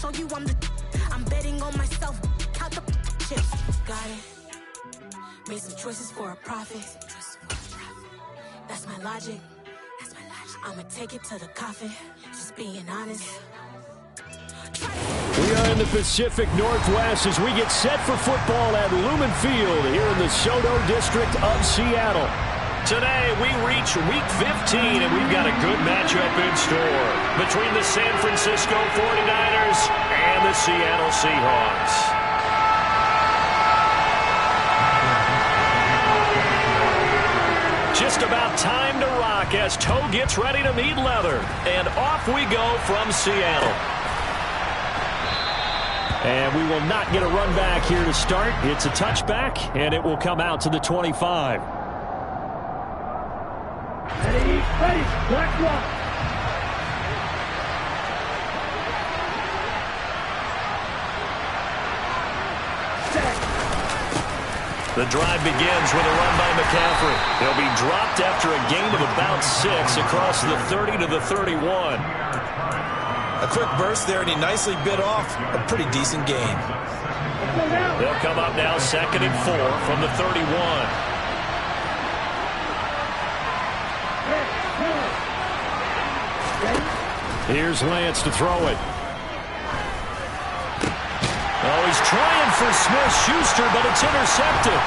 told you I'm betting on myself. Count the chips. Got it. Made some choices for a profit. That's my logic. I'ma take it to the coffin. Just being honest. We are in the Pacific Northwest as we get set for football at Lumen Field here in the SoDo district of Seattle. Today we reach Week 15 and we've got a good matchup in store between the San Francisco 49ers and the Seattle Seahawks. Just about time to rock as toe gets ready to meet leather. And off we go from Seattle. And we will not get a run back here to start. It's a touchback, and it will come out to the 25. Ready, black one. The drive begins with a run by McCaffrey. He'll be dropped after a gain of about 6 across the 30 to the 31. A quick burst there, and he nicely bit off a pretty decent gain. They'll come up now 2nd and 4 from the 31. Here's Lance to throw it. Oh, he's trying for Smith-Schuster, but it's intercepted.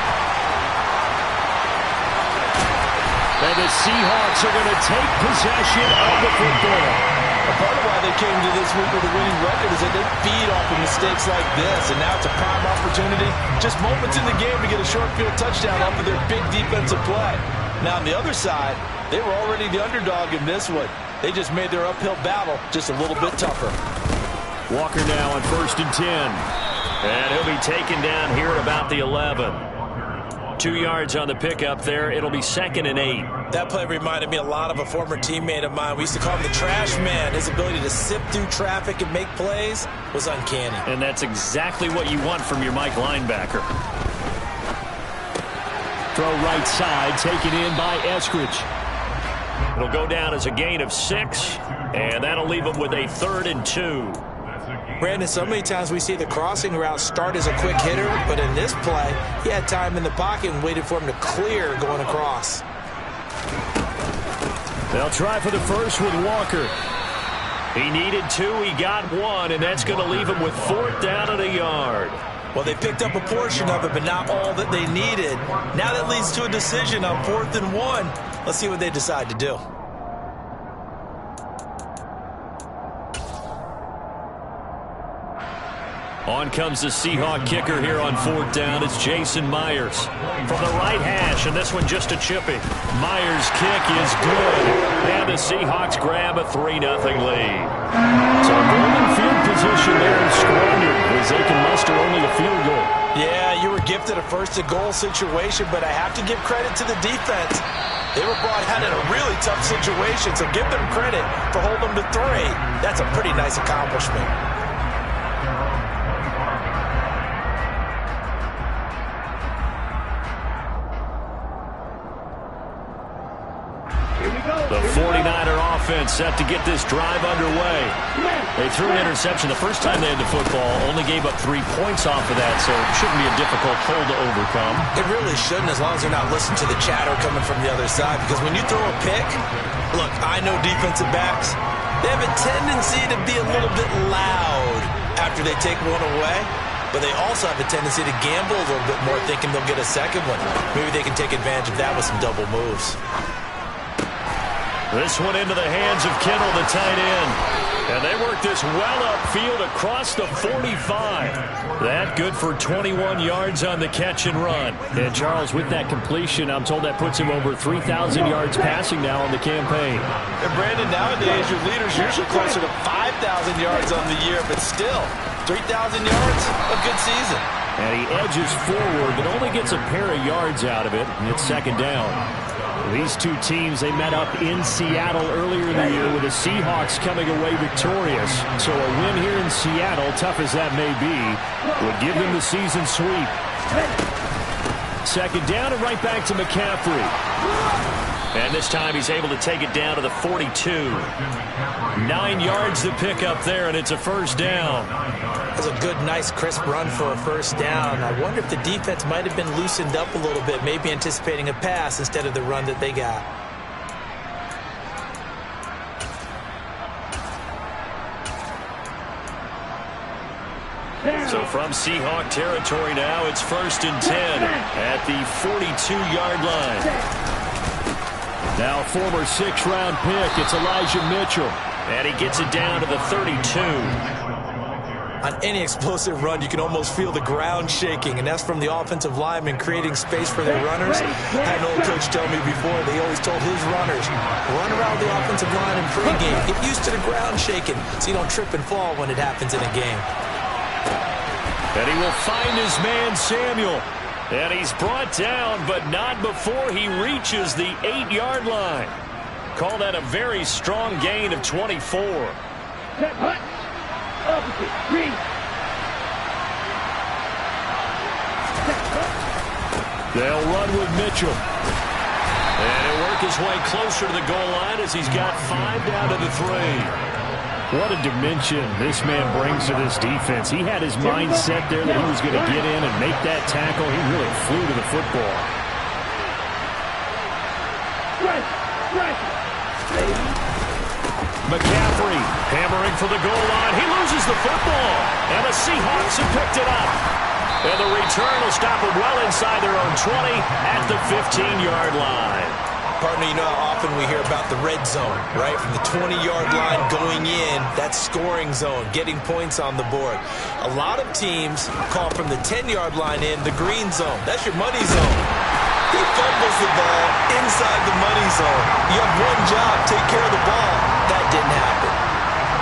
And the Seahawks are going to take possession of the football. A part of why they came to this week with a winning record is that they feed off of mistakes like this, and now it's a prime opportunity, just moments in the game to get a short field touchdown off of their big defensive play. Now on the other side, they were already the underdog in this one. They just made their uphill battle just a little bit tougher. Walker now on 1st and 10. And he'll be taken down here at about the 11. 2 yards on the pickup there. It'll be 2nd and 8. That play reminded me a lot of a former teammate of mine. We used to call him the trash man. His ability to sift through traffic and make plays was uncanny. And that's exactly what you want from your Mike linebacker. Throw right side, taken in by Eskridge. It'll go down as a gain of 6, and that'll leave him with a 3rd and 2. Brandon, so many times we see the crossing route start as a quick hitter, but in this play, he had time in the pocket and waited for him to clear going across. They'll try for the first with Walker. He needed 2, he got 1, and that's going to leave him with 4th down and a yard. Well, they picked up a portion of it, but not all that they needed. Now that leads to a decision on 4th and 1. Let's see what they decide to do. On comes the Seahawk kicker here on 4th down. It's Jason Myers from the right hash, and this one just a chipping. Myers' kick is good, and the Seahawks grab a 3-0 lead. So golden field position there and squandered as they can muster only a field goal. Yeah, you were gifted a 1st-and-goal situation, but I have to give credit to the defense. They were brought out in a really tough situation, so give them credit for holding them to 3. That's a pretty nice accomplishment. The 49er offense set to get this drive underway. They threw an interception the first time they had the football, only gave up 3 points off of that, so it shouldn't be a difficult hole to overcome. It really shouldn't, as long as they're not listening to the chatter coming from the other side, because when you throw a pick, look, I know defensive backs, they have a tendency to be a little bit loud after they take one away, but they also have a tendency to gamble a little bit more, thinking they'll get a second one. Maybe they can take advantage of that with some double moves. This one into the hands of Kittle, the tight end. And they work this well upfield across the 45. That good for 21 yards on the catch and run. And Charles, with that completion, I'm told that puts him over 3,000 yards passing now on the campaign. And Brandon, nowadays your leader's usually closer to 5,000 yards on the year, but still, 3,000 yards, a good season. And he edges forward, but only gets a pair of yards out of it, and it's 2nd down. These two teams, they met up in Seattle earlier in the year with the Seahawks coming away victorious. So a win here in Seattle, tough as that may be, would give them the season sweep. 2nd down and right back to McCaffrey. And this time he's able to take it down to the 42. 9 yards to pick up there, and it's a first down. That's a good, nice, crisp run for a first down. I wonder if the defense might have been loosened up a little bit, maybe anticipating a pass instead of the run that they got. So from Seahawk territory now, it's 1st and 10 at the 42-yard line. Now former 6th-round pick, it's Elijah Mitchell. And he gets it down to the 32. On any explosive run, you can almost feel the ground shaking, and that's from the offensive linemen creating space for their runners. I had an old coach tell me before, they always told his runners, run around the offensive line in pregame. Get used to the ground shaking so you don't trip and fall when it happens in a game. And he will find his man, Samuel. And he's brought down, but not before he reaches the 8-yard line. Call that a very strong gain of 24. They'll run with Mitchell. And he'll work his way closer to the goal line as he's got 5 down to the 3. What a dimension this man brings to this defense. He had his mind set there that he was going to get in and make that tackle. He really flew to the football. McCaffrey hammering for the goal line. He loses the football. And the Seahawks have picked it up. And the return will stop them well inside their own 20 at the 15-yard line. Partner, you know how often we hear about the red zone, right? From the 20-yard line going in, that scoring zone, getting points on the board. A lot of teams call from the 10-yard line in the green zone. That's your money zone. He fumbles the ball inside the money zone. You have one job, take care of the ball. That didn't happen.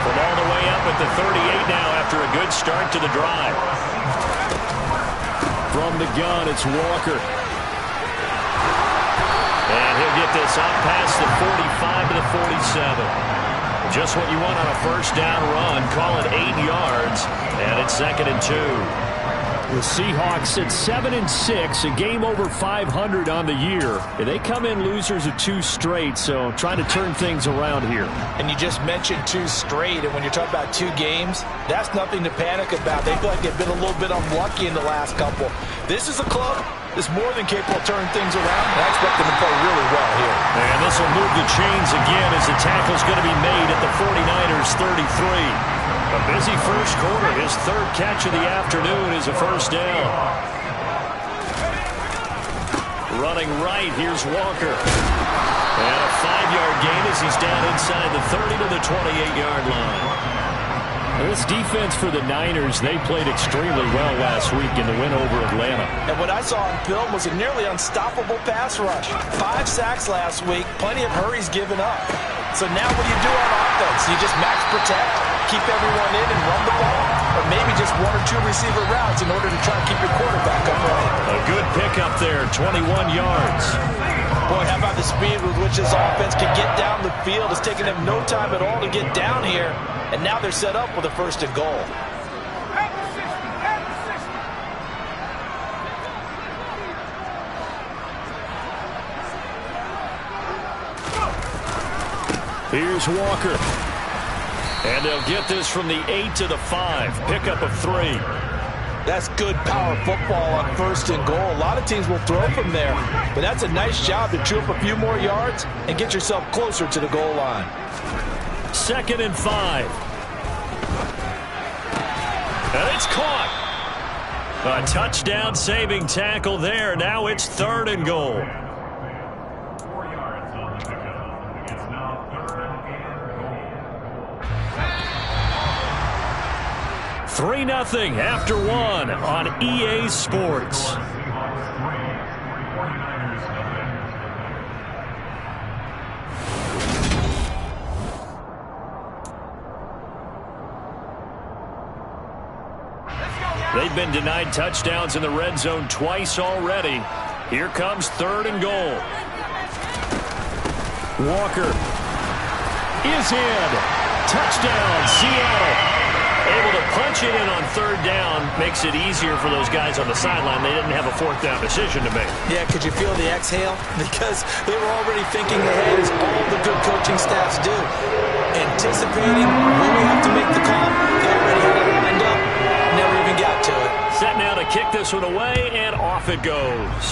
From all the way up at the 38 now after a good start to the drive. From the gun, it's Walker. And he'll get this up past the 45 to the 47. Just what you want on a first down run. Call it 8 yards. And it's 2nd and 2. The Seahawks at 7-6, a game over 500 on the year. They come in losers of 2 straight, so trying to turn things around here. And you just mentioned 2 straight, and when you're talking about 2 games, that's nothing to panic about. They feel like they've been a little bit unlucky in the last couple. This is a club that's more than capable of turning things around, and I expect them to play really well here. And this will move the chains again as the tackle's going to be made at the 49ers' 33. A busy first quarter. His 3rd catch of the afternoon is a first down. Running right, here's Walker. And a 5-yard gain as he's down inside the 30 to the 28-yard line. This defense for the Niners, they played extremely well last week in the win over Atlanta. And what I saw on film was a nearly unstoppable pass rush. 5 sacks last week, plenty of hurries given up. So now what do you do on offense? You just max protect, keep everyone in and run the ball? Or maybe just 1 or 2 receiver routes in order to try and keep your quarterback upright? A good pickup there, 21 yards. Boy, how about the speed with which this offense can get down the field? It's taken them no time at all to get down here. And now they're set up with a 1st and goal. Here's Walker. And they'll get this from the 8 to the 5. Pickup of 3. That's good power football on 1st and goal. A lot of teams will throw from there. But that's a nice job to chew up a few more yards and get yourself closer to the goal line. 2nd and 5. And it's caught. A touchdown saving tackle there. Now it's 3rd and goal. Three 3-0 after 1 on EA Sports. They've been denied touchdowns in the red zone twice already. Here comes 3rd and goal. Walker is in. Touchdown, Seattle. Able to punch it in on third down makes it easier for those guys on the sideline. They didn't have a fourth down decision to make. Yeah, could you feel the exhale? Because they were already thinking ahead, as all the good coaching staffs do. Anticipating when we have to make the call. They already had it lined up. Never even got to it. Set now to kick this one away, and off it goes.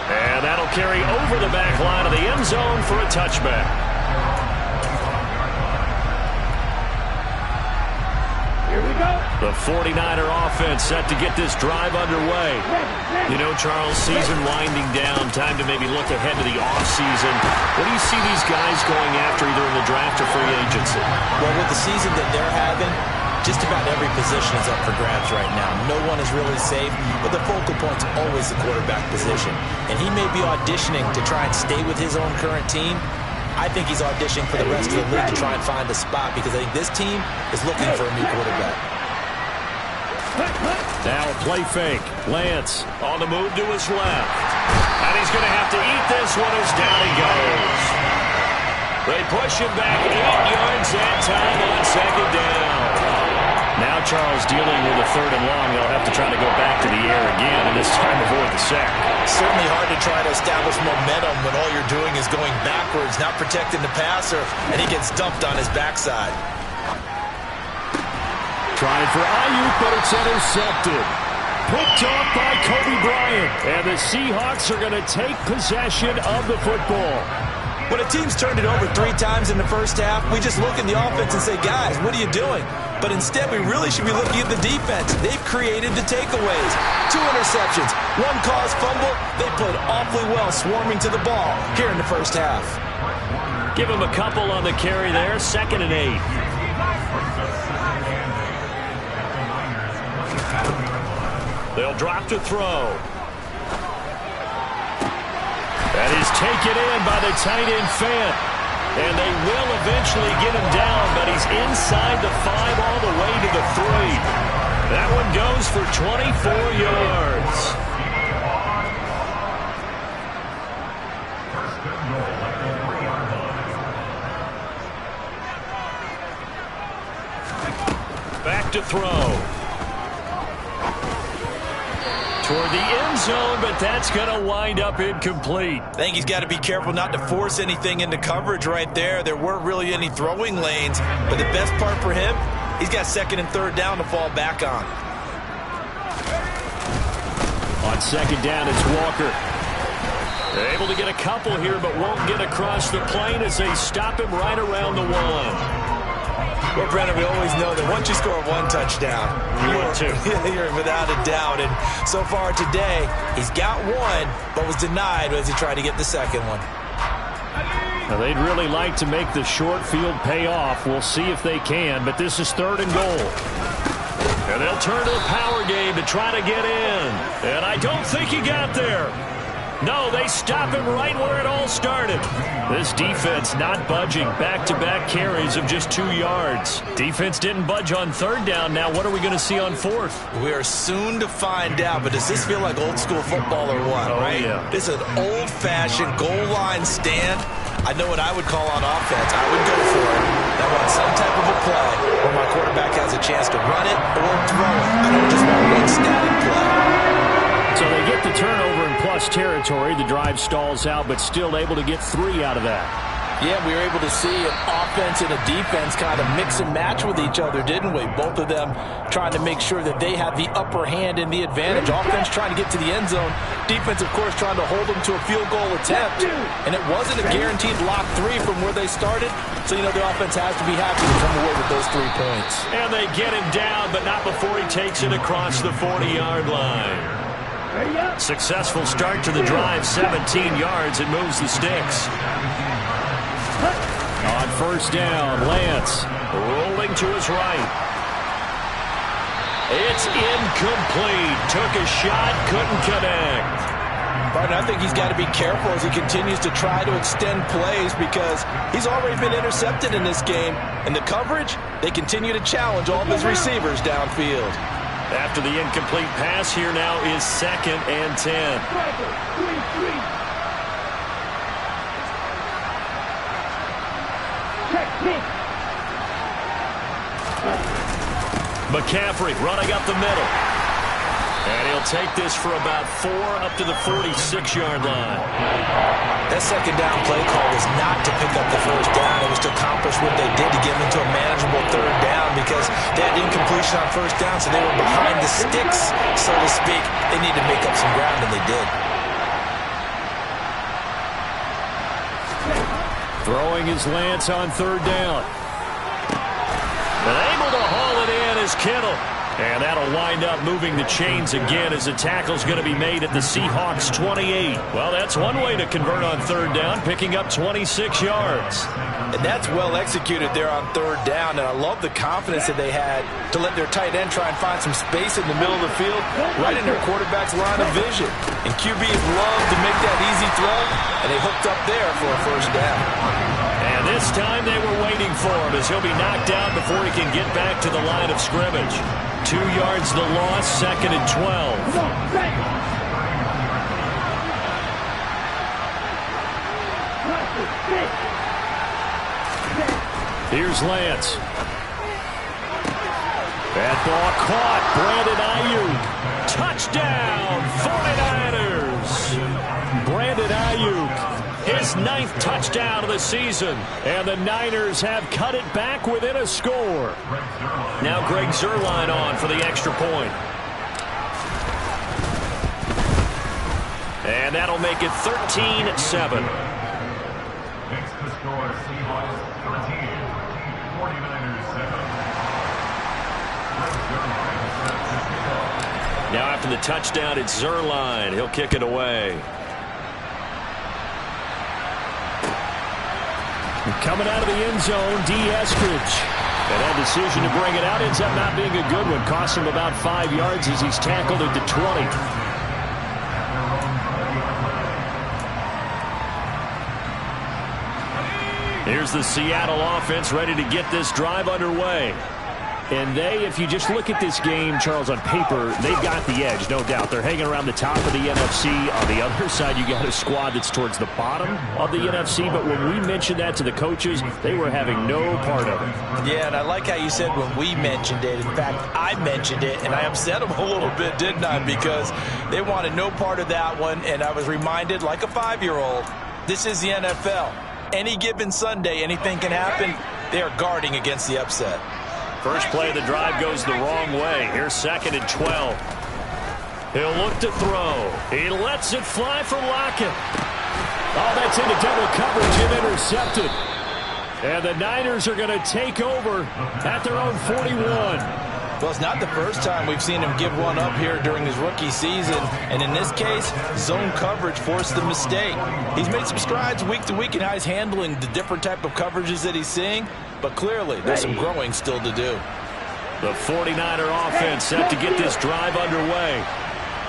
And that'll carry over the back line of the end zone for a touchback. Here we go. The 49er offense set to get this drive underway. You know, Charles, season winding down, time to maybe look ahead to the offseason. What do you see these guys going after either in the draft or free agency? Well, with the season that they're having, just about every position is up for grabs right now. No one is really safe, but the focal point's always the quarterback position. And he may be auditioning to try and stay with his own current team. I think he's auditioning for the rest of the league to try and find a spot because I think this team is looking for a new quarterback. Now a play fake. Lance on the move to his left. And he's going to have to eat this one as down he goes. They push him back 8 yards that time on second down. Now Charles dealing with a third and long. They'll have to try to go back to the air again, and this time avoid the sack. Certainly hard to try to establish momentum when all you're doing is going backwards, not protecting the passer, and he gets dumped on his backside. Trying for Ayuk, but it's intercepted. Picked off by Kobe Bryant, and the Seahawks are going to take possession of the football. When a team's turned it over 3 times in the first half, we just look at the offense and say, guys, what are you doing? But instead, we really should be looking at the defense. They've created the takeaways. 2 interceptions, 1 caused fumble. They played awfully well swarming to the ball here in the first half. Give him a couple on the carry there, 2nd and 8. They'll drop to throw. That is taken in by the tight end Fant. And they will eventually get him down, but he's inside the 5 all the way to the 3. That one goes for 24 yards. Back to throw. Toward the end zone, but that's going to wind up incomplete. I think he's got to be careful not to force anything into coverage right there. There weren't really any throwing lanes, but the best part for him, he's got 2nd and 3rd down to fall back on. On 2nd down, it's Walker. They're able to get a couple here, but won't get across the plane as they stop him right around the 1. Well, Brennan, we always know that once you score 1 touchdown, you're without a doubt. And so far today, he's got 1, but was denied as he tried to get the 2nd one. Now, they'd really like to make the short field pay off. We'll see if they can, but this is 3rd and goal. And they'll turn to the power game to try to get in. And I don't think he got there. No, they stop him right where it all started. This defense not budging. Back-to-back carries of just 2 yards. Defense didn't budge on 3rd down. Now what are we going to see on 4th? We are soon to find out, but does this feel like old school football or what, right? Yeah. This is an old-fashioned goal line stand. I know what I would call on offense. I would go for it. I want some type of a play where my quarterback has a chance to run it or throw it. I don't just want one static play. So they get the turnover in plus territory. The drive stalls out, but still able to get 3 out of that. Yeah, we were able to see an offense and a defense kind of mix and match with each other, didn't we? Both of them trying to make sure that they have the upper hand and the advantage. Offense trying to get to the end zone. Defense, of course, trying to hold them to a field goal attempt. And it wasn't a guaranteed lock 3 from where they started. So, you know, the offense has to be happy to come away with those 3 points. And they get him down, but not before he takes it across the 40-yard line. Successful start to the drive, 17 yards. It moves the sticks. On 1st down, Lance rolling to his right. It's incomplete. Took a shot, couldn't connect. But I think he's got to be careful as he continues to try to extend plays because he's already been intercepted in this game. And the coverage, they continue to challenge all of his receivers downfield. After the incomplete pass, here now is 2nd and 10. McCaffrey running up the middle. And he'll take this for about 4 up to the 46-yard line. That second down play call was not to pick up the first down. It was to accomplish what they did to get them into a manageable third down because they had incompletion on first down, so they were behind the sticks, so to speak. They needed to make up some ground, and they did. Throwing is Lance on third down. And able to haul it in is Kittle. And that'll wind up moving the chains again as the tackle's going to be made at the Seahawks 28. Well, that's one way to convert on third down, picking up 26 yards. And that's well executed there on third down, and I love the confidence that they had to let their tight end try and find some space in the middle of the field, right in their quarterback's line of vision. And QBs love to make that easy throw, and they hooked up there for a first down. And this time they were waiting for him as he'll be knocked down before he can get back to the line of scrimmage. 2 yards the loss, 2nd and 12. Here's Lance. That ball caught. Brandon Ayuk. Touchdown, 49ers. Brandon Ayuk. His 9th touchdown of the season. And the Niners have cut it back within a score. Now Greg Zuerlein on for the extra point. And that'll make it 13-7. Next to score, Seahawks 13, 49ers 7. Now after the touchdown, it's Zuerlein. He'll kick it away. Coming out of the end zone, D. Eskridge. And that decision to bring it out ends up not being a good one. Cost him about 5 yards as he's tackled at the 20. Here's the Seattle offense ready to get this drive underway. And they, if you just look at this game, Charles, on paper, they've got the edge, no doubt. They're hanging around the top of the NFC. On the other side, you got a squad that's towards the bottom of the NFC. But when we mentioned that to the coaches, they were having no part of it. Yeah, and I like how you said when we mentioned it. In fact, I mentioned it, and I upset them a little bit, didn't I? Because they wanted no part of that one, and I was reminded, like a 5-year-old, this is the NFL. Any given Sunday, anything can happen. They are guarding against the upset. First play of the drive goes the wrong way. Here's 2nd and 12. He'll look to throw. He lets it fly from Lockett. Oh, that's into double coverage and intercepted. And the Niners are going to take over at their own 41. Well, it's not the first time we've seen him give one up here during his rookie season. And in this case, zone coverage forced the mistake. He's made some strides week to week in how he's handling the different type of coverages that he's seeing. But clearly, there's some growing still to do. The 49er offense set to get this drive underway.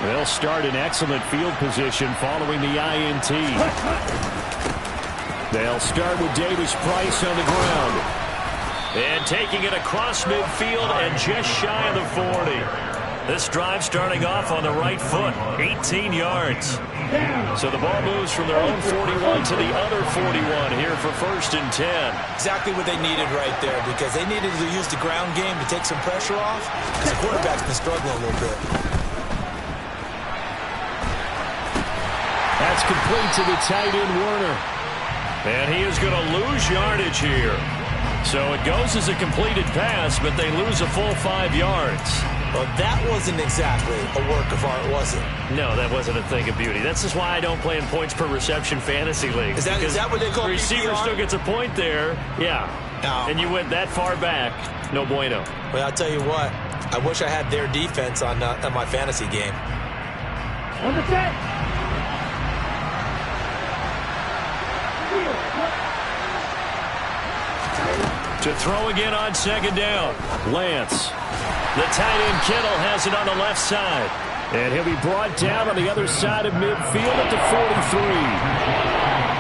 They'll start in excellent field position following the INT. They'll start with Davis Price on the ground. And taking it across midfield and just shy of the 40. This drive starting off on the right foot, 18 yards. So the ball moves from their own 41 to the other 41 here for 1st and 10. Exactly what they needed right there, because they needed to use the ground game to take some pressure off, because the quarterback's been struggling a little bit. That's complete to the tight end, Werner. And he is going to lose yardage here. So it goes as a completed pass, but they lose a full 5 yards. Well, that wasn't exactly a work of art, was it? No, that wasn't a thing of beauty. That's just why I don't play in points per reception fantasy league. Is that what they call the receiver still gets a point there. Yeah. No. And you went that far back. No bueno. Well, I'll tell you what. I wish I had their defense on my fantasy game. On the set. To throw again on 2nd down. Lance. The tight end Kittle has it on the left side. And he'll be brought down on the other side of midfield at the 43.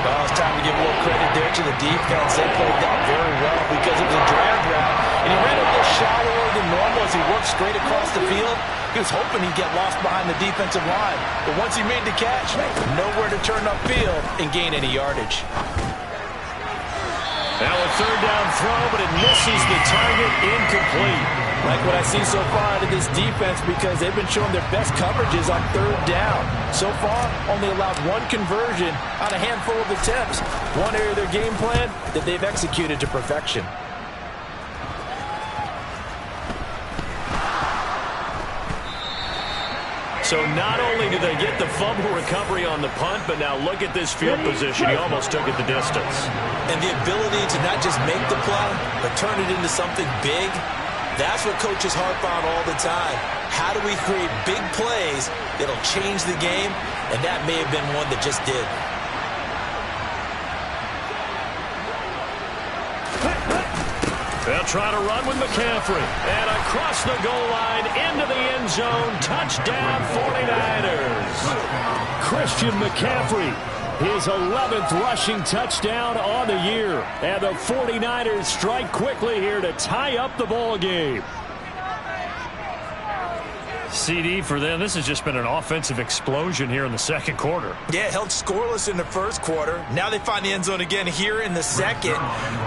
Well, it's time to give a little credit there to the defense. They played that very well because it was a drag route. And he ran a little shallower than normal as he worked straight across the field. He was hoping he'd get lost behind the defensive line. But once he made the catch, nowhere to turn upfield and gain any yardage. Now a third down throw, but it misses the target, incomplete. Like what I see so far out of this defense, because they've been showing their best coverages on third down. So far, only allowed one conversion on a handful of attempts. One area of their game plan that they've executed to perfection. So not only do they get the fumble recovery on the punt, but now look at this field position. He almost took it the distance. And the ability to not just make the play, but turn it into something big, that's what coaches harp on all the time. How do we create big plays that'll change the game? And that may have been one that just did. They'll try to run with McCaffrey. And across the goal line, into the end zone. Touchdown, 49ers. Christian McCaffrey, his 11th rushing touchdown on the year. And the 49ers strike quickly here to tie up the ball game. CD for them. This has just been an offensive explosion here in the second quarter. Yeah, held scoreless in the first quarter. Now they find the end zone again here in the second.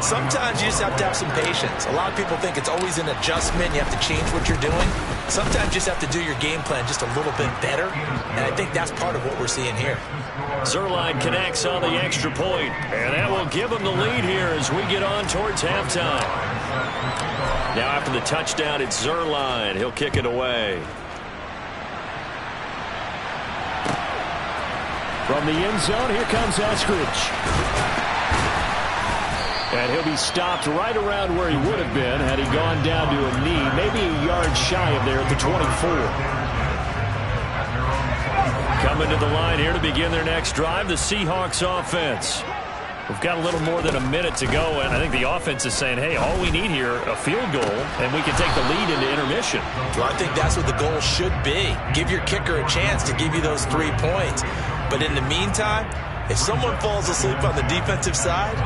Sometimes you just have to have some patience. A lot of people think it's always an adjustment. You have to change what you're doing. Sometimes you just have to do your game plan just a little bit better. And I think that's part of what we're seeing here. Zerline connects on the extra point, and that will give them the lead here as we get on towards halftime. Now after the touchdown, it's Zerline. He'll kick it away. From the end zone, here comes Eskridge. And he'll be stopped right around where he would have been had he gone down to a knee, maybe a yard shy of there at the 24. Coming to the line here to begin their next drive, the Seahawks offense. We've got a little more than a minute to go, and I think the offense is saying, hey, all we need here, a field goal, and we can take the lead into intermission. Well, I think that's what the goal should be. Give your kicker a chance to give you those 3 points. But in the meantime, if someone falls asleep on the defensive side,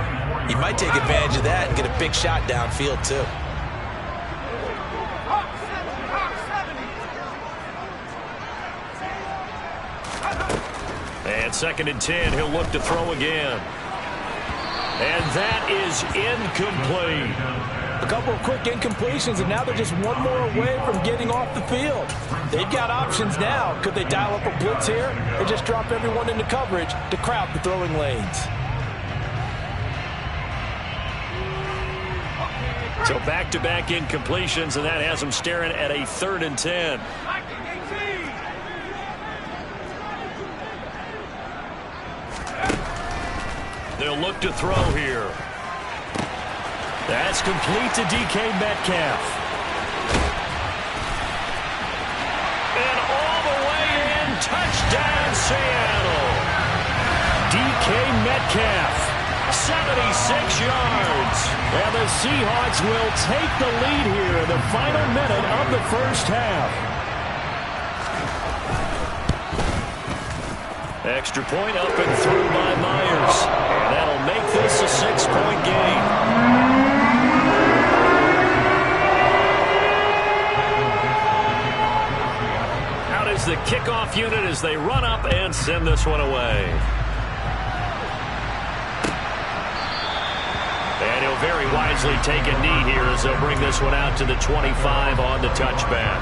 you might take advantage of that and get a big shot downfield, too. And 2nd and 10, he'll look to throw again. And that is incomplete. A couple of quick incompletions, and now they're just one more away from getting off the field. They've got options now. Could they dial up a blitz here or just drop everyone into coverage to crowd the throwing lanes? So back-to-back incompletions, and that has them staring at a 3rd and 10. They'll look to throw here. That's complete to DK Metcalf. And all the way in, touchdown Seattle. DK Metcalf, 76 yards. And the Seahawks will take the lead here in the final minute of the first half. Extra point up and through by Myers. And that'll make this a 6-point game. Out is the kickoff unit as they run up and send this one away. And he'll very wisely take a knee here as they'll bring this one out to the 25 on the touchback.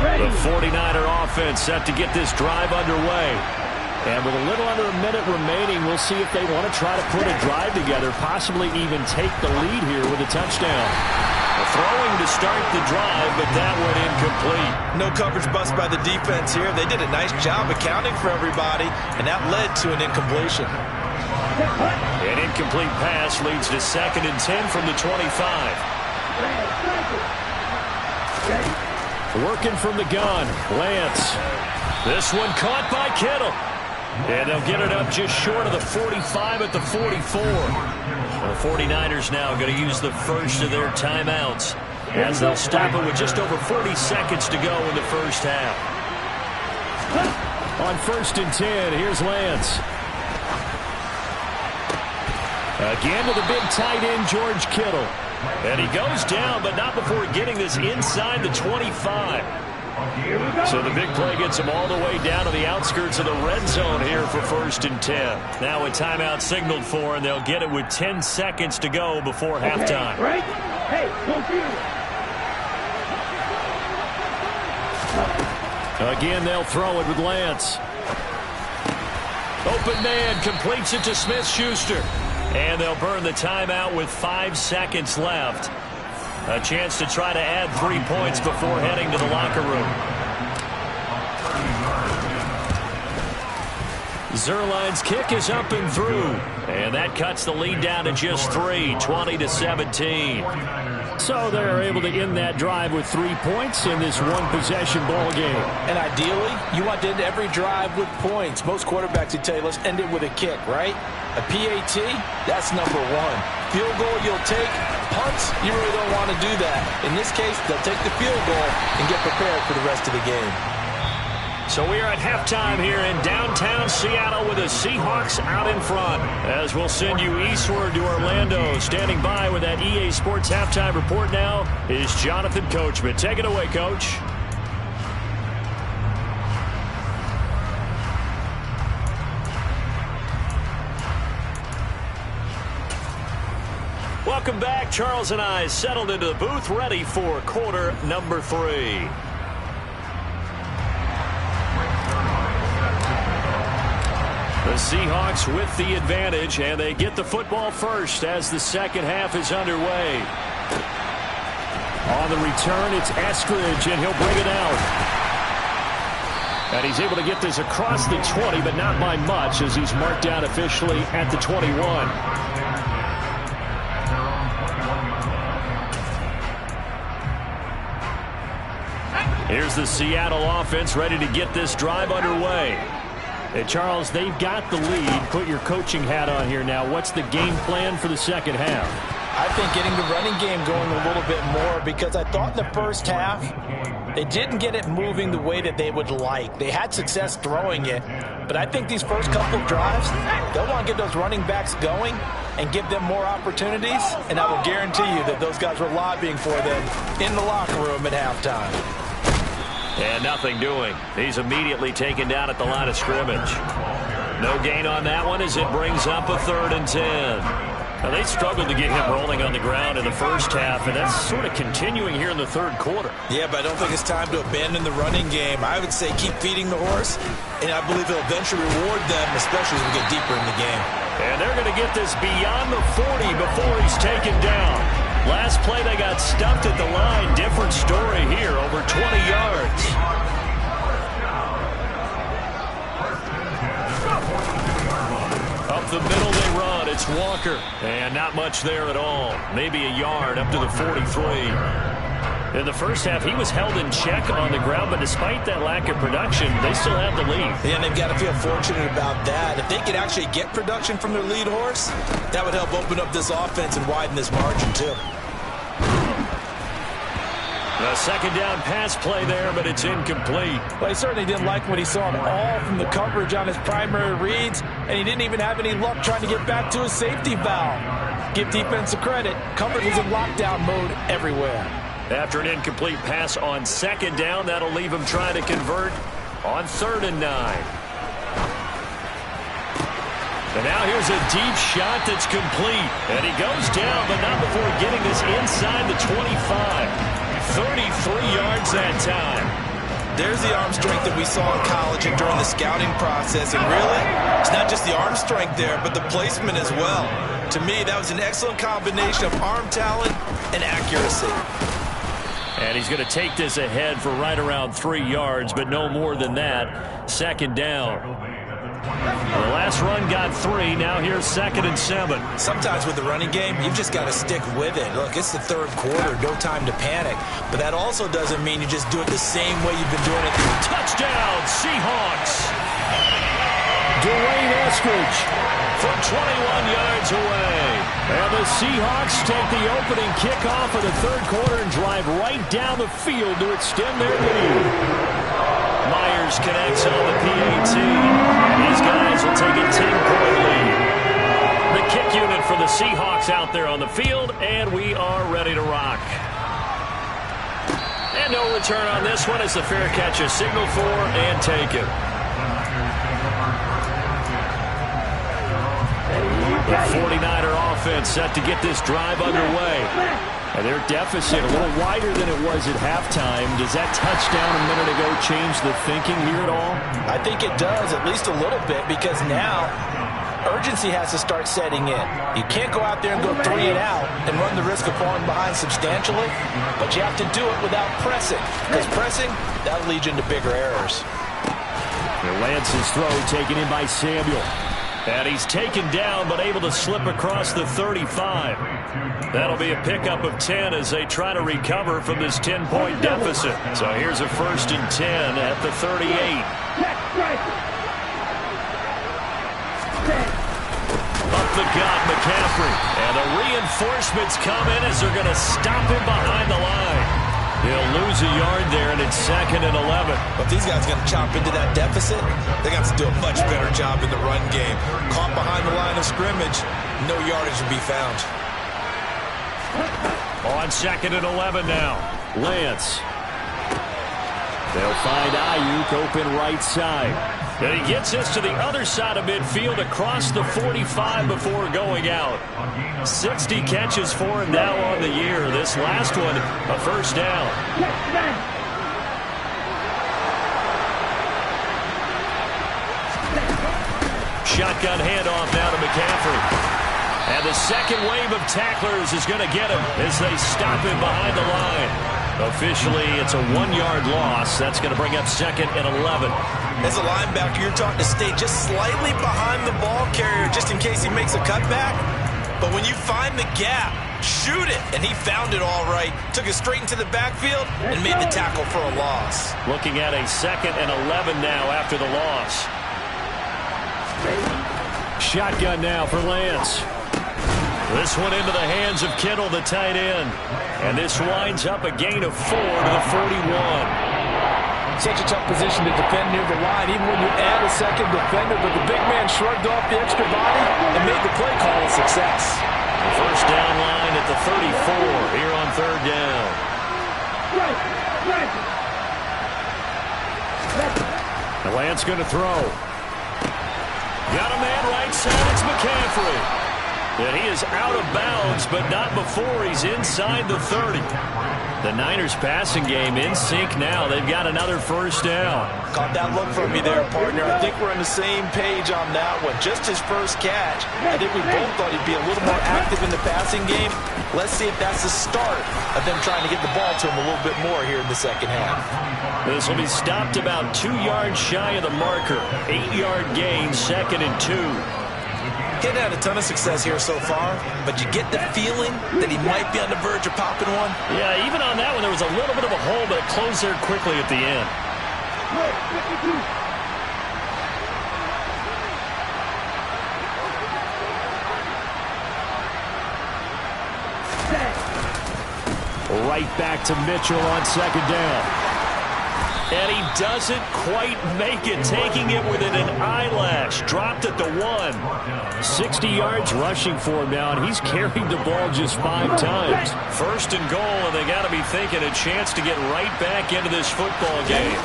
The 49er offense set to get this drive underway. And with a little under a minute remaining, we'll see if they want to try to put a drive together, possibly even take the lead here with a touchdown. Throwing to start the drive, but that went incomplete. No coverage bust by the defense here. They did a nice job accounting for everybody, and that led to an incompletion. An incomplete pass leads to 2nd and 10 from the 25. Working from the gun, Lance. This one caught by Kittle. And they'll get it up just short of the 45 at the 44. The 49ers now going to use the first of their timeouts as they'll stop it with just over 40 seconds to go in the first half. On 1st and 10, here's Lance. Again to the big tight end, George Kittle. And he goes down, but not before getting this inside the 25. So the big play gets them all the way down to the outskirts of the red zone here for 1st and 10. Now a timeout signaled for, and they'll get it with 10 seconds to go before halftime. Right? Hey, don't do it. Again, they'll throw it with Lance. Open man completes it to Smith-Schuster. And they'll burn the timeout with 5 seconds left. A chance to try to add 3 points before heading to the locker room. Zerline's kick is up and through. And that cuts the lead down to just 3, 20-17. So they're able to end that drive with 3 points in this one-possession ball game. And ideally, you want to end every drive with points. Most quarterbacks would tell you, let's end it with a kick, right? A PAT, that's number 1. Field goal you'll take. Punts, you really don't want to do that. In this case, they'll take the field goal and get prepared for the rest of the game. So we are at halftime here in downtown Seattle with the Seahawks out in front. As we'll send you eastward to Orlando. Standing by with that EA Sports halftime report now is Jonathan Coachman. Take it away, Coach. Welcome back. Charles and I settled into the booth, ready for quarter number 3. The Seahawks with the advantage, and they get the football first as the second half is underway. On the return, it's Eskridge, and he'll bring it out. And he's able to get this across the 20, but not by much, as he's marked down officially at the 21. Here's the Seattle offense ready to get this drive underway. Hey, Charles, they've got the lead. Put your coaching hat on here now. What's the game plan for the second half? I think getting the running game going a little bit more, because I thought in the first half they didn't get it moving the way that they would like. They had success throwing it, but I think these first couple of drives, they'll want to get those running backs going and give them more opportunities, and I will guarantee you that those guys were lobbying for them in the locker room at halftime. And nothing doing. He's immediately taken down at the line of scrimmage. No gain on that one as it brings up a 3rd and 10. Now, they struggled to get him rolling on the ground in the first half, and that's sort of continuing here in the third quarter. Yeah, but I don't think it's time to abandon the running game. I would say keep feeding the horse, and I believe he'll eventually reward them, especially as we get deeper in the game. And they're going to get this beyond the 40 before he's taken down. Last play, they got stuffed at the line. Different story here, over 20 yards. Up the middle they run. It's Walker. And not much there at all. Maybe a yard up to the 43. In the first half, he was held in check on the ground, but despite that lack of production, they still have the lead. Yeah, and they've got to feel fortunate about that. If they could actually get production from their lead horse, that would help open up this offense and widen this margin, too. A second down pass play there, but it's incomplete. Well, he certainly didn't like what he saw at all from the coverage on his primary reads, and he didn't even have any luck trying to get back to his safety valve. Give defense a credit. Coverage was in lockdown mode everywhere. After an incomplete pass on second down, that'll leave him trying to convert on 3rd and 9. And now here's a deep shot that's complete. And he goes down, but not before getting this inside the 25. 33 yards that time. There's the arm strength that we saw in college and during the scouting process. And really, it's not just the arm strength there, but the placement as well. To me, that was an excellent combination of arm talent and accuracy. And he's going to take this ahead for right around 3 yards, but no more than that. Second down. The last run got 3. Now here's 2nd and 7. Sometimes with the running game, you've just got to stick with it. Look, it's the third quarter. No time to panic. But that also doesn't mean you just do it the same way you've been doing it. Touchdown, Seahawks. Dwayne Eskridge from 21 yards away. And the Seahawks take the opening kickoff of the third quarter and drive right down the field to extend their lead. Myers connects on the PAT. These guys will take a 10-point lead. The kick unit for the Seahawks out there on the field, and we are ready to rock. And no return on this one as the fair catch is signaled for and taken. The 49er offense set to get this drive underway. And their deficit a little wider than it was at halftime. Does that touchdown a minute ago change the thinking here at all? I think it does, at least a little bit, because now urgency has to start setting in. You can't go out there and go 3 and out and run the risk of falling behind substantially, but you have to do it without pressing, because pressing, that'll lead you into bigger errors. Lance's throw taken in by Samuel. And he's taken down, but able to slip across the 35. That'll be a pickup of 10 as they try to recover from this 10-point deficit. So here's a 1st and 10 at the 38. Up the gut, McCaffrey. And the reinforcements come in as they're going to stop him behind the line. He'll lose a yard there, and it's 2nd and 11. But these guys are going to chop into that deficit. They got to do a much better job in the run game. Caught behind the line of scrimmage, no yardage will be found. On 2nd and 11 now. Lance. They'll find Ayuk open right side. And he gets this to the other side of midfield across the 45 before going out. 60 catches for him now on the year. This last one, a 1st down. Shotgun handoff now to McCaffrey. And the second wave of tacklers is going to get him as they stop him behind the line. Officially, it's a 1-yard loss. That's going to bring up 2nd and 11. As a linebacker, you're taught to stay just slightly behind the ball carrier just in case he makes a cutback. But when you find the gap, shoot it. And he found it all right. Took it straight into the backfield and made the tackle for a loss. Looking at a 2nd and 11 now after the loss. Shotgun now for Lance. This one into the hands of Kittle, the tight end. And this winds up a gain of 4 to the 41. Such a tough position to defend near the line, even when you add a second defender. But the big man shrugged off the extra body and made the play call a success. The 1st down line at the 34 here on 3rd down. The Lance going to throw. Got a man right side. It's McCaffrey. And he is out of bounds, but not before he's inside the 30. The Niners passing game in sync now. They've got another 1st down. Caught that look from you there, partner. I think we're on the same page on that one. Just his first catch. I think we both thought he'd be a little more active in the passing game. Let's see if that's the start of them trying to get the ball to him a little bit more here in the 2nd half. This will be stopped about 2 yards shy of the marker. 8-yard gain, 2nd and 2. He's had a ton of success here so far, but you get the feeling that he might be on the verge of popping one. Yeah, even on that one, there was a little bit of a hole, but it closed there quickly at the end. Right back to Mitchell on 2nd down. And he doesn't quite make it, taking it within an eyelash. Dropped at the 1. 60 yards rushing for him now, and he's carried the ball just 5 times. 1st and goal, and they got to be thinking a chance to get right back into this football game.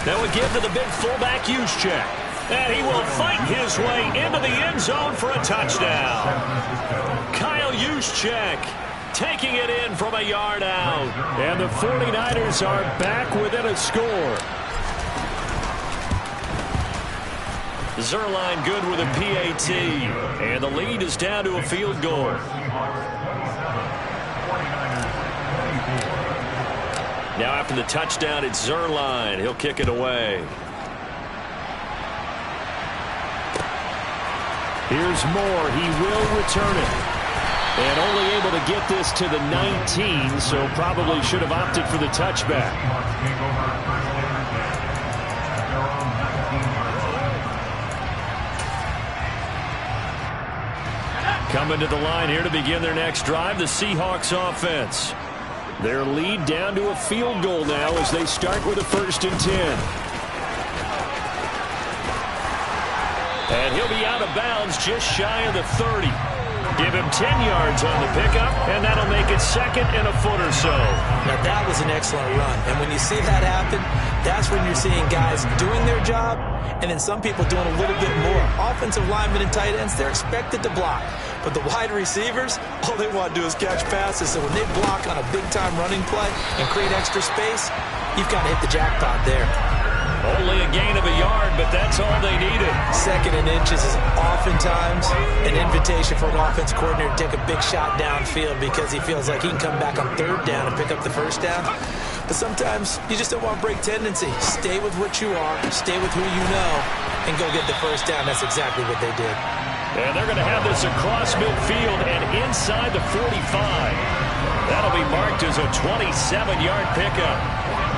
That would give to the big fullback Juszczyk. And he will fight his way into the end zone for a touchdown. Kyle Juszczyk taking it in from a yard out. And the 49ers are back within a score. Zerline good with a PAT. And the lead is down to a field goal. Now after the touchdown, it's Zerline. He'll kick it away. Here's Moore. He will return it. And only able to get this to the 19, so probably should have opted for the touchback. Coming to the line here to begin their next drive, the Seahawks offense. Their lead down to a field goal now as they start with a 1st and 10. And he'll be out of bounds just shy of the 30. Give him 10 yards on the pickup, and that'll make it 2nd and a foot or so. Now, that was an excellent run. And when you see that happen, that's when you're seeing guys doing their job, and then some people doing a little bit more. Offensive linemen and tight ends, they're expected to block. But the wide receivers, all they want to do is catch passes. So when they block on a big-time running play and create extra space, you've got to hit the jackpot there. Only a gain of a yard, but that's all they needed. 2nd and inches is oftentimes an invitation for an offense coordinator to take a big shot downfield because he feels like he can come back on 3rd down and pick up the 1st down. But sometimes you just don't want to break tendency. Stay with what you are, stay with who you know, and go get the 1st down. That's exactly what they did. And they're going to have this across midfield and inside the 45. That'll be marked as a 27-yard pickup.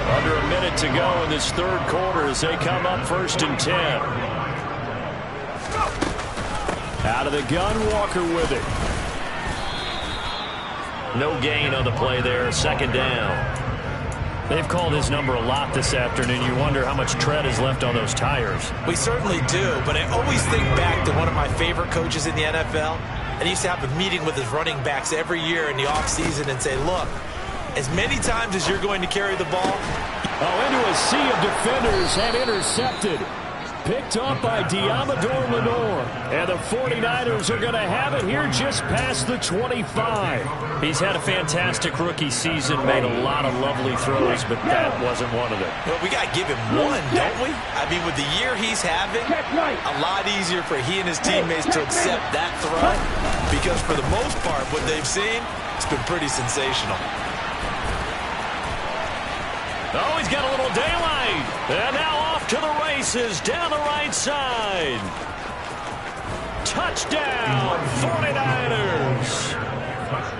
Under a minute to go in this 3rd quarter as they come up 1st and 10. Out of the gun, Walker with it. No gain on the play there, 2nd down. They've called his number a lot this afternoon. You wonder how much tread is left on those tires. We certainly do, but I always think back to one of my favorite coaches in the NFL. And he used to have a meeting with his running backs every year in the offseason and say, look, as many times as you're going to carry the ball. Into a sea of defenders and intercepted. Picked up by Diamador Lenore. And the 49ers are going to have it here just past the 25. He's had a fantastic rookie season, made a lot of lovely throws, but that wasn't one of them. Well, we got to give him one, don't we? I mean, with the year he's having, a lot easier for he and his teammates to accept that throw because for the most part, what they've seen, it's been pretty sensational. Oh, he's got a little daylight. And now off to the races down the right side. Touchdown, 49ers.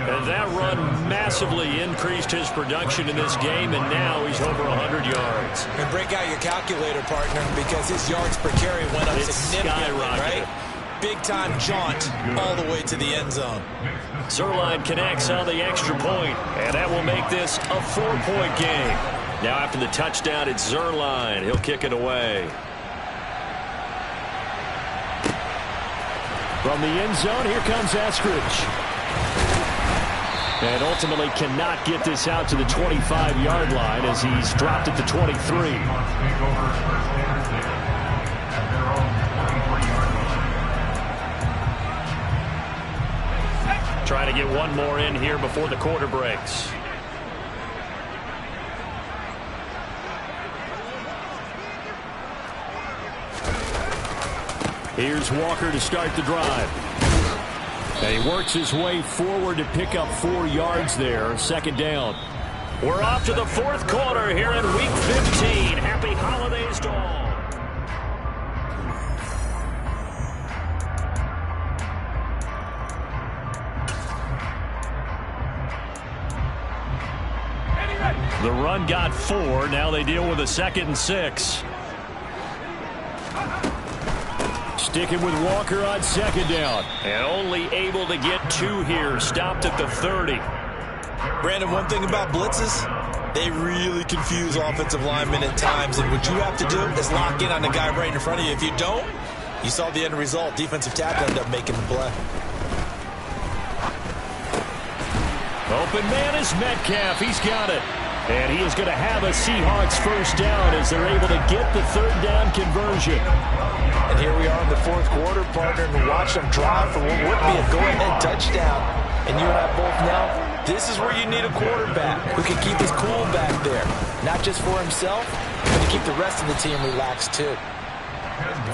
And that run massively increased his production in this game, and now he's over 100 yards. And break out your calculator, partner, because his yards per carry went up significantly, right? Big-time jaunt all the way to the end zone. Zerline connects on the extra point, and that will make this a 4-point game. Now after the touchdown, it's Zerline. He'll kick it away. From the end zone, here comes Eskridge. And ultimately cannot get this out to the 25-yard line as he's dropped at the 23. Trying to get one more in here before the quarter breaks. Here's Walker to start the drive. And he works his way forward to pick up 4 yards there. 2nd down. We're off to the 4th quarter here in Week 15. Happy holidays to all. The run got 4. Now they deal with a 2nd and 6. Sticking with Walker on 2nd down. And only able to get 2 here. Stopped at the 30. Brandon, one thing about blitzes, they really confuse offensive linemen at times. And what you have to do is lock in on the guy right in front of you. If you don't, you saw the end result. Defensive tackle ended up making the play. Open man is Metcalf. He's got it. And he is going to have a Seahawks 1st down as they're able to get the 3rd down conversion. And here we are in the 4th quarter, partner, and watch them drive for what would be a go-ahead touchdown. And you and I both know this is where you need a quarterback who can keep his cool back there. Not just for himself, but to keep the rest of the team relaxed too.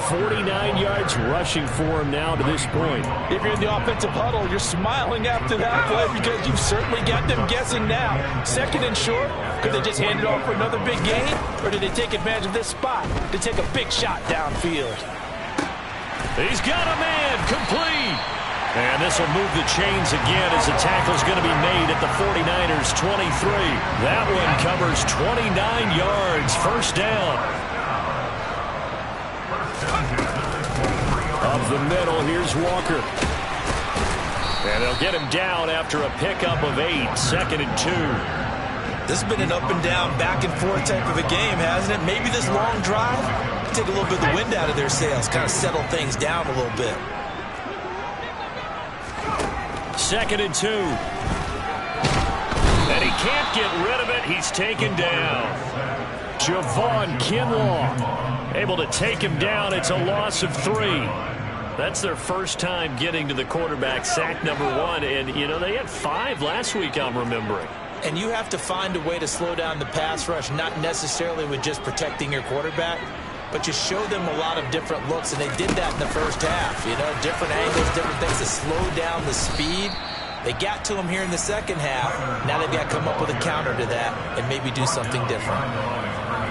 49 yards rushing for him now to this point. If you're in the offensive huddle, you're smiling after that play because you've certainly got them guessing now. 2nd and short, could they just hand it off for another big gain? Or did they take advantage of this spot to take a big shot downfield? He's got a man, complete. And this will move the chains again as the tackle's going to be made at the 49ers 23. That one covers 29 yards, 1st down. Up the middle, here's Walker. And they'll get him down after a pickup of 8, 2nd and 2. This has been an up and down, back and forth type of a game, hasn't it? Maybe this long drive take a little bit of the wind out of their sails, kind of settle things down a little bit. 2nd and 2. And he can't get rid of it. He's taken down. Javon Kinlaw able to take him down. It's a loss of 3. That's their first time getting to the quarterback, sack number 1. And, you know, they had 5 last week, I'm remembering. And you have to find a way to slow down the pass rush, not necessarily with just protecting your quarterback, but you show them a lot of different looks, and they did that in the first half. You know, different angles, different things to slow down the speed. They got to him here in the second half. Now they've got to come up with a counter to that and maybe do something different.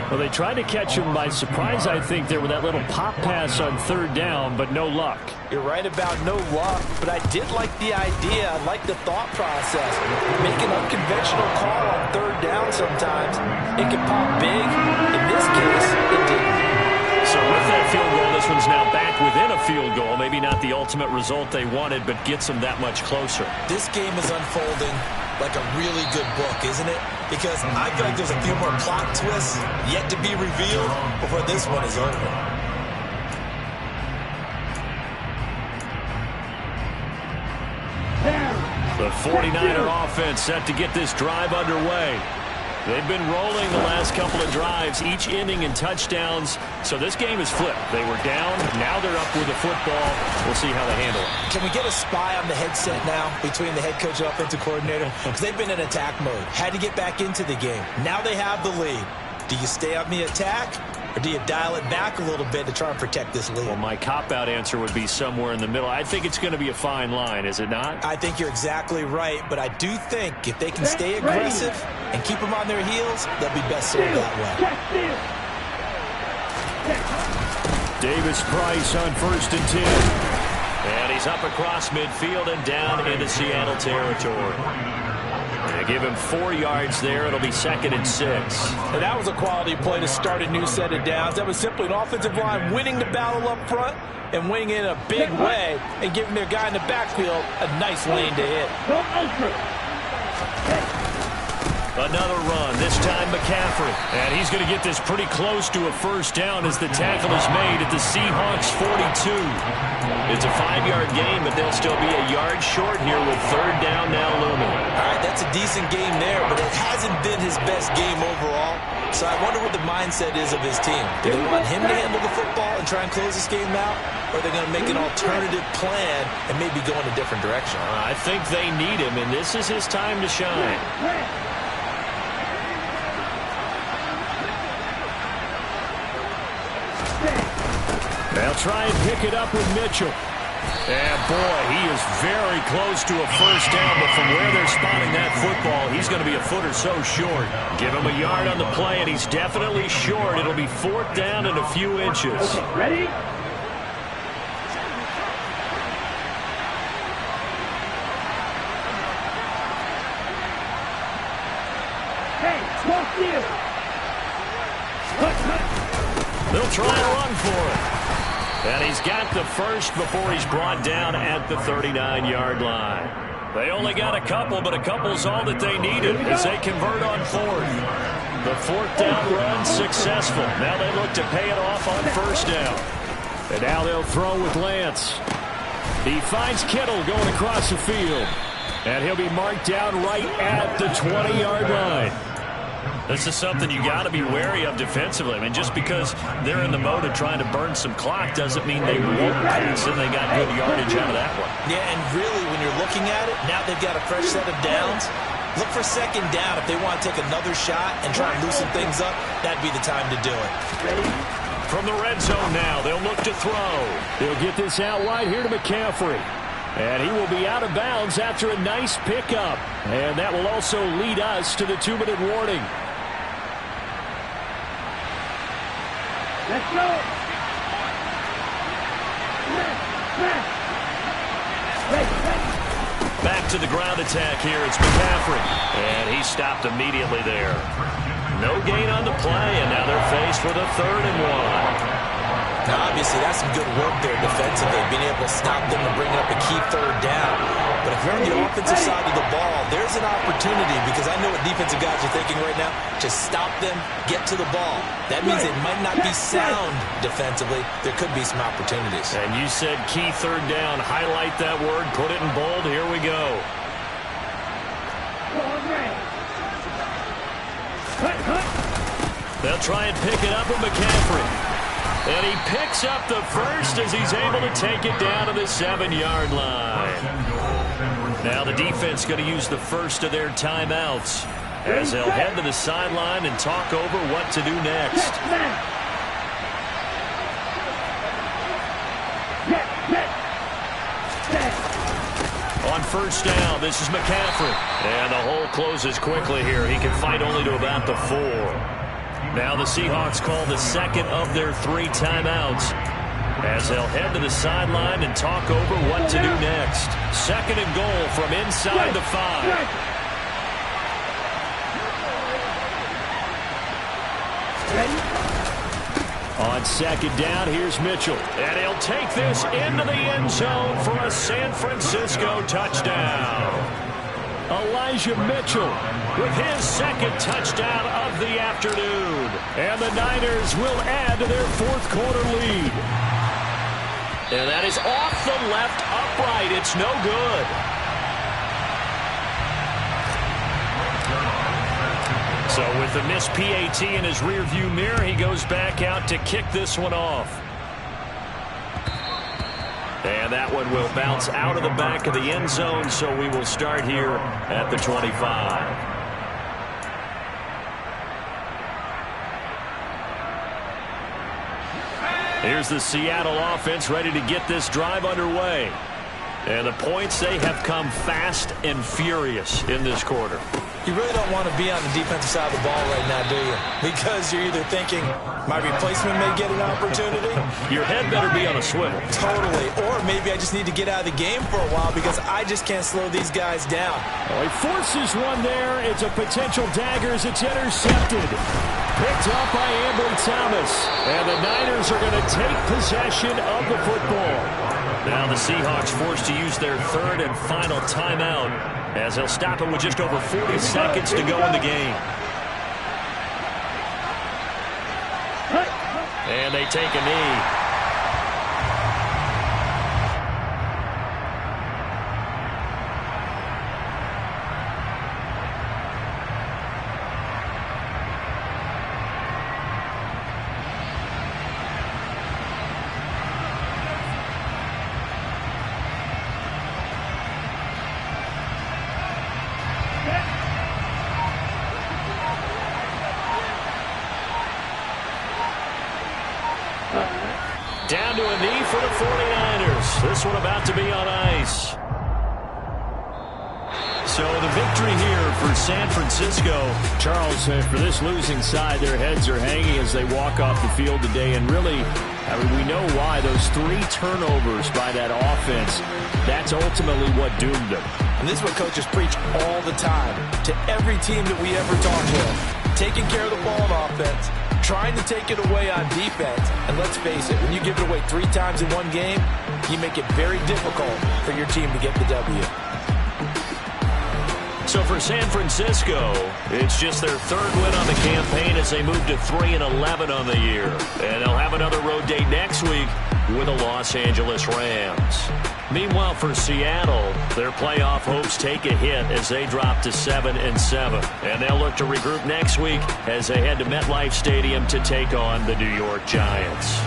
Well, they tried to catch him by surprise, I think, there with that little pop pass on 3rd down, but no luck. You're right about no luck, but I did like the idea. I like the thought process. Make an unconventional call on 3rd down sometimes. It can pop big. In this case, it didn't. So with that field goal, this one's now back within a field goal. Maybe not the ultimate result they wanted, but gets them that much closer. This game is unfolding like a really good book, isn't it? Because I feel like there's a few more plot twists yet to be revealed before this one is over. The 49er offense set to get this drive underway. They've been rolling the last couple of drives, each inning in touchdowns. So this game is flipped. They were down. Now they're up with the football. We'll see how they handle it. Can we get a spy on the headset now between the head coach and offensive coordinator? Because they've been in attack mode. Had to get back into the game. Now they have the lead. Do you stay on the attack, or do you dial it back a little bit to try and protect this lead? Well, my cop-out answer would be somewhere in the middle. I think it's going to be a fine line, is it not? I think you're exactly right, but I do think if they can stay aggressive and keep them on their heels, they'll be best served that way. Davis Price on 1st and 10. And he's up across midfield and down into Seattle territory. They give him 4 yards there. It'll be 2nd and 6. And that was a quality play to start a new set of downs. That was simply an offensive line winning the battle up front and winning in a big way and giving their guy in the backfield a nice lane to hit. Another run, this time McCaffrey. And he's going to get this pretty close to a 1st down as the tackle is made at the Seahawks 42. It's a 5-yard gain, but they'll still be a yard short here with 3rd down now looming. All right, that's a decent game there, but it hasn't been his best game overall. So I wonder what the mindset is of his team. Do they want him to handle the football and try and close this game out? Or are they going to make an alternative plan and maybe go in a different direction? I think they need him, and this is his time to shine. They'll try and pick it up with Mitchell. And, boy, he is very close to a 1st down, but from where they're spotting that football, he's going to be a foot or so short. Give him a yard on the play, and he's definitely short. It'll be 4th down and a few inches. Okay, ready? Hey, walk you. They'll try and run for it. And he's got the 1st before he's brought down at the 39-yard line. They only got a couple, but a couple's all that they needed as they convert on 4th. The 4th down run successful. Now they look to pay it off on 1st down. And now they'll throw with Lance. He finds Kittle going across the field. And he'll be marked down right at the 20-yard line. This is something you got to be wary of defensively. I mean, just because they're in the mode of trying to burn some clock doesn't mean they won't pass, and they got good yardage out of that one. Yeah, and really, when you're looking at it, now they've got a fresh set of downs. Look for 2nd down. If they want to take another shot and try and loosen things up, that'd be the time to do it. From the red zone now, they'll look to throw. They'll get this out wide here to McCaffrey. And he will be out of bounds after a nice pickup. And that will also lead us to the 2-minute warning. Let's go. Back to the ground attack here. It's McCaffrey. And he stopped immediately there. No gain on the play, and now they're faced with a 3rd and 1. Now, obviously, that's some good work there defensively, being able to stop them and bring up a key 3rd down. But if you're on the offensive side of the ball, there's an opportunity, because I know what defensive guys are thinking right now. Just stop them, get to the ball. That means it might not be sound defensively. There could be some opportunities. And you said key 3rd down. Highlight that word, put it in bold. Here we go. They'll try and pick it up with McCaffrey. And he picks up the first as he's able to take it down to the 7-yard line. Now the defense going to use the first of their timeouts as they'll head to the sideline and talk over what to do next. On first down, this is McCaffrey. And the hole closes quickly here. He can fight only to about the 4. Now the Seahawks call the second of their 3 timeouts as they'll head to the sideline and talk over what to do next. Second and goal from inside the 5. On second down, here's Mitchell. And he'll take this into the end zone for a San Francisco touchdown. Elijah Mitchell with his second touchdown of the afternoon. And the Niners will add to their 4th quarter lead. And that is off the left upright. It's no good. So with the missed PAT in his rearview mirror, he goes back out to kick this one off. And that one will bounce out of the back of the end zone, so we will start here at the 25. Here's the Seattle offense ready to get this drive underway. And the points, they have come fast and furious in this quarter. You really don't want to be on the defensive side of the ball right now, do you? Because you're either thinking, my replacement may get an opportunity. Your head better be on a swivel. Totally. Or maybe I just need to get out of the game for a while because I just can't slow these guys down. Well, he forces one there. It's a potential dagger as it's intercepted. Picked up by Ambry Thomas. And the Niners are going to take possession of the football. Now the Seahawks forced to use their 3rd and final timeout as they'll stop it with just over 40 seconds to go in the game. And they take a knee. Down to a knee for the 49ers. This one about to be on ice. So the victory here for San Francisco. Charles, for this losing side, their heads are hanging as they walk off the field today. And really, I mean, we know why. Those 3 turnovers by that offense, that's ultimately what doomed them. And this is what coaches preach all the time to every team that we ever talk to. Taking care of the ball on offense, trying to take it away on defense. And let's face it, when you give it away 3 times in one game, you make it very difficult for your team to get the W. So for San Francisco, it's just their 3rd win on the campaign as they move to 3-11 on the year. And they'll have another road date next week with the Los Angeles Rams. Meanwhile, for Seattle, their playoff hopes take a hit as they drop to 7-7. And they'll look to regroup next week as they head to MetLife Stadium to take on the New York Giants.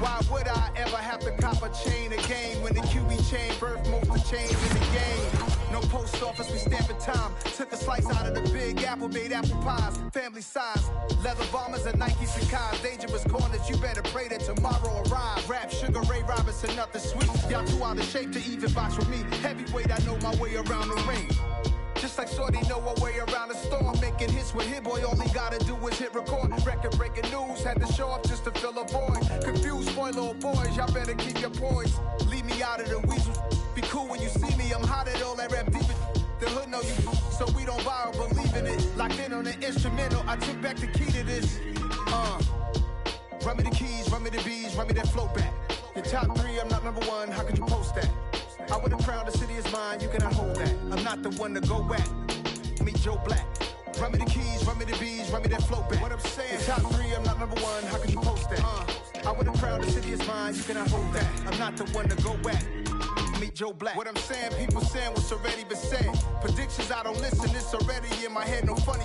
Why would I ever have to cop a chain again when the QB chain birthed most of change in the game? No post office, we stamping time. Took a slice out of the big apple, made apple pies, family size. Leather bombers and Nikes and Kais. Dangerous corners, you better pray that tomorrow arrives. Rap, Sugar Ray Robinson, nothing sweet. Y'all too out of shape to even box with me. Heavyweight, I know my way around the ring. Just like Shorty know her way around the storm. Making hits with Hit Boy, all he gotta do is hit record. Record breaking news, had to show up just to fill a void. Confused, spoil little boys, y'all better keep your poise. Leave keep me out of the weasel. Be cool when you see me, I'm hot at all that rap deep. The hood know you, so we don't borrow, believe in it. Locked in on the instrumental, I took back the key to this. Run me the keys, run me the bees, run me that flow back. Your top 3, I'm not number 1, how could you post that? I would have crowned the city is mine, you cannot hold that. I'm not the one to go back. Meet Joe Black. Run me the keys, run me the bees, run me that flow back. What I'm saying, your top 3, I'm not number 1, how could you post that? I would have crowned the city is mine, you cannot hold that. I'm not the one to go back. Meet Joe Black. What I'm saying, people saying what's already been said. Predictions, I don't listen, it's already in my head, no funny.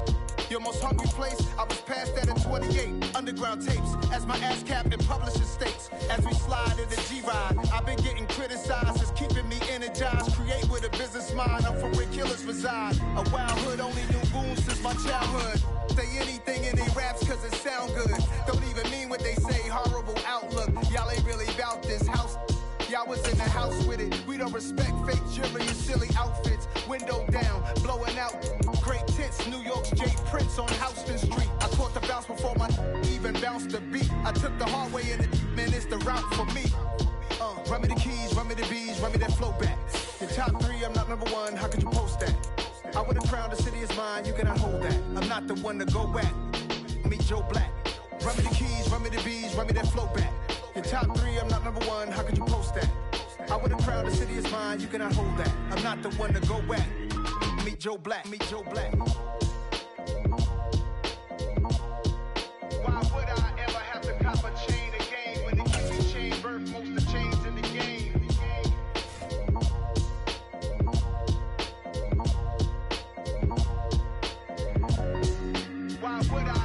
Your most hungry place, I was past that at 28. Underground tapes, as my ass cap in publishing states. As we slide in the G-Ride, I've been getting criticized, it's keeping me energized. Create with a business mind, I'm from where killers reside. A wild hood, only knew goons since my childhood. Say anything in they raps cause it sound good. Don't even mean what they say, horrible outlook. Y'all ain't really about this house. Y'all was in the house with it. We don't respect fake jewelry and silly outfits. Window down, blowing out. Great tits, New York's J. Prince on Houston Street. I caught the bounce before my even bounced the beat. I took the hard way in it, man, it's the route for me. Run me the keys, run me the bees, run me that flow back. Your top 3, I'm not number 1, how could you post that? I would have crowned the city is mine, you cannot hold that. I'm not the one to go back. Meet Joe Black. Run me the keys, run me the bees, run me that flow back. Your top 3, I'm not number 1, how could you post that? I would have crowned the city is mine, you cannot hold that. I'm not the one to go back. Meet Joe Black, meet Joe Black. Why would I ever have to cop a chain again when the QB chain birthed most of the chains in the game? Why would I?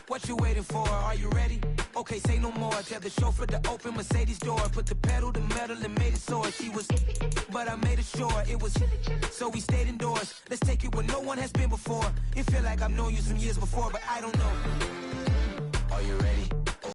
What you waiting for? Are you ready? Okay, say no more. Tell the chauffeur to open Mercedes door. Put the pedal to metal and made it soar. She was, but I made it sure it was. So we stayed indoors. Let's take it where no one has been before. It feel like I've known you some years before, but I don't know